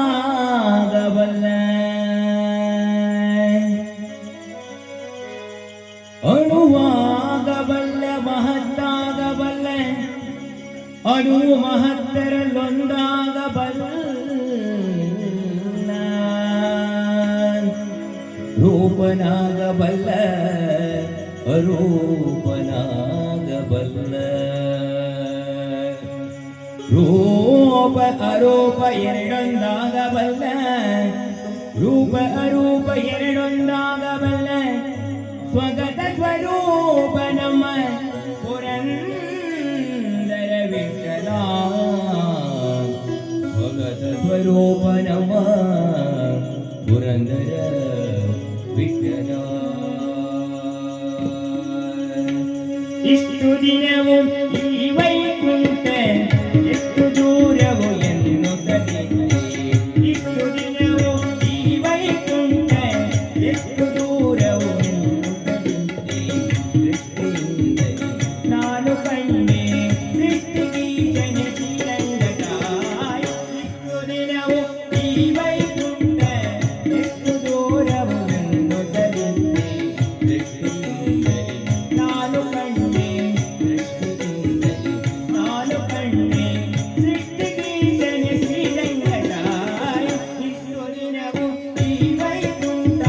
ಮಹತ್ತಾಗಬಲ್ಲ ಅಣುವಾಗಬಲ್ಲ ಮಹತ್ತಾಗಬಲ್ಲ ಅಣು ಮಹತ್ತರಲ್ಲೊಂದಾಗಬಲ್ಲ ರೂಪನಾಗಬಲ್ಲ ಅರೂಪನಾಗಬಲ್ಲ ರೂಪ ಅರೂಪ ಎರಡೊಂದಾಗಬಲ್ಲ ರೂಪ ಅರೂಪ ಎರಡೊಂದಾಗಬಲ್ಲ ಸ್ವಗತ ಸ್ವರೂಪ ನಮ್ಮ ಪುರಂದರ ವಿಠಲ ಸ್ವಗತ ಸ್ವರೂಪ ನಮ್ಮ ಪುರಂದರ ವಿಠಲ ಇಷ್ಟು ದಿನವೂ ಈ ವೈಕುಂಠ ಎಷ್ಟು ದೂರವು ಎನ್ನುತ್ತದೆ ಇಷ್ಟು ದಿನವೂ ಈ ವೈಕುಂಠ ಎಷ್ಟು ದೂರವು ಎನ್ನುತ್ತದೆ ದೃಷ್ಟಿಯಿಂದಲೇ ನಾನು ಕಂಡೆ ಸೃಷ್ಟಿಗೀತನ ಶ್ರೀರಂಗದಾಯ ಇಷ್ಟು ದಿನವೂ ಈ ವೈಕುಂಠ ಎಷ್ಟು ದೂರವು ಎನ್ನುತ್ತದೆ ದೃಷ್ಟಿಯಿಂದಲೇ ನಾನು ಕಂಡೆ ನಾನು ಕಂಡೆ ಸೃಷ್ಟಿಗೀತನ ಶ್ರೀರಂಗದಾಯ ಇಷ್ಟು ದಿನವೂ ಈ ವೈಕುಂಠ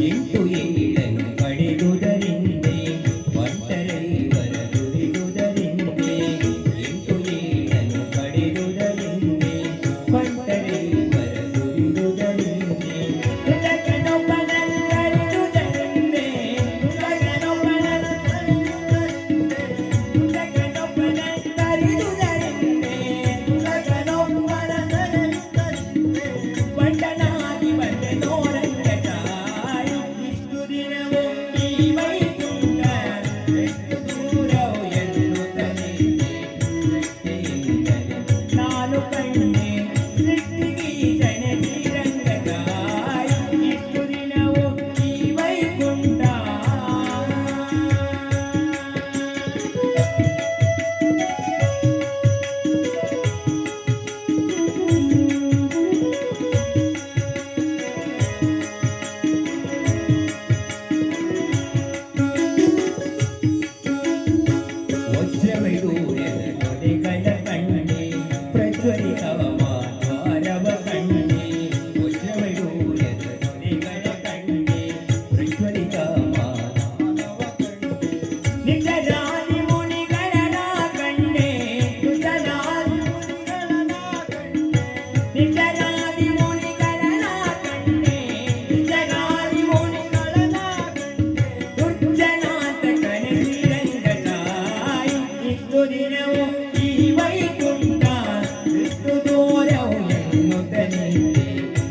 ಎಂಟು ಏಳನ್ನು ಪಡೆದುದರಿಂದೆ ಒಂಟರೈವರ ದುಡಿದುದರಿಂದೆ ಎಂಟು ಏಳನ್ನು ಪಡೆದುದರಿಂದೆ ಒಂಟರೈವರ ದುಡಿದುದರಿಂದೆ ಕೃತಜ್ಞನೊಬ್ಬನನ್ನರಿದುದರಿಂದೆ ಬಂಡನಾಗಿ ಬಂದೆ ನೋರಂಗದಾಯ ಇಷ್ಟು ದಿನವೂ ಈ ವೈಕುಂಠ ಎಷ್ಟು ದೂರವು ಎನ್ನುತ್ತದೆ ದೃಷ್ಟಿಯಿಂದಲೇ ನಾನು ಕಂಡೆ ಸೃಷ್ಟಿಗೀತನ ಶ್ರೀರಂಗದಾಯ ಇಷ್ಟು ದಿನವೂ ಈ ವೈಕುಂಠ ವಜ್ರವೈಡೂರ್ಯದ ತೊಡೆಗಳ ಕಂಡೆ ಪ್ರಜ್ವಲಿತ ಮಾಧ್ವಾರವ ಕಂಡೆ ವಜ್ರವೈಡೂರ್ಯದ ತೊಡೆಗಳ ಕಂಡೆ ಪ್ರಜ್ವಲಿತ ಮಾಧ್ವಾರವ ಕಂಡೆ ನಿಜರಾದಿ ಮುನಿಗಳನ ಕಂಡೆ ನಿಜರಾದಿ ಮುನಿಗಳನ ಕಂಡೆ ನಿಜರಾದಿ ಮುನಿಗಳನ ಕಂಡೆ ದುರ್ಜನಾಥಕನ ಶ್ರೀರಂಗದಾಯ ಇಷ್ಟು ದಿನವೂ ಈ ವೈಕುಂಠ ಎಷ್ಟು ದೂರವು ಎನ್ನುತ್ತದೆ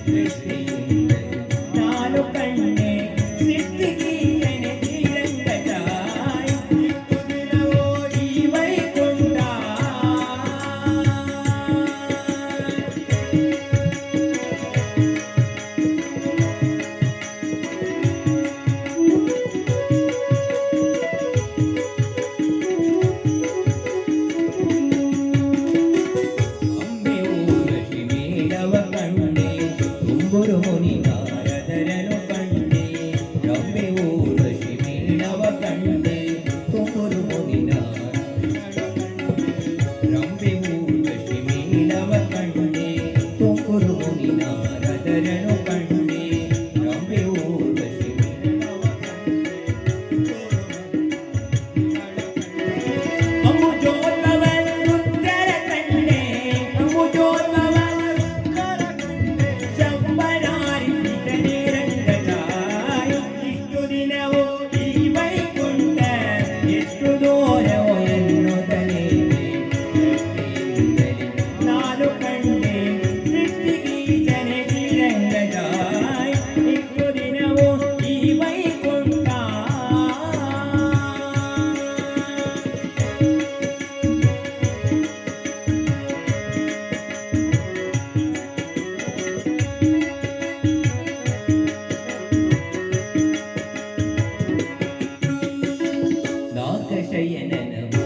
ದೃಷ್ಟಿಯಿಂದಲೇ ನಾನು ಕಂಡೆ ಸೃಷ್ಟಿಗೀತನ ಶ್ರೀರಂಗದಾಯ ಇಷ್ಟು ಶಯನನ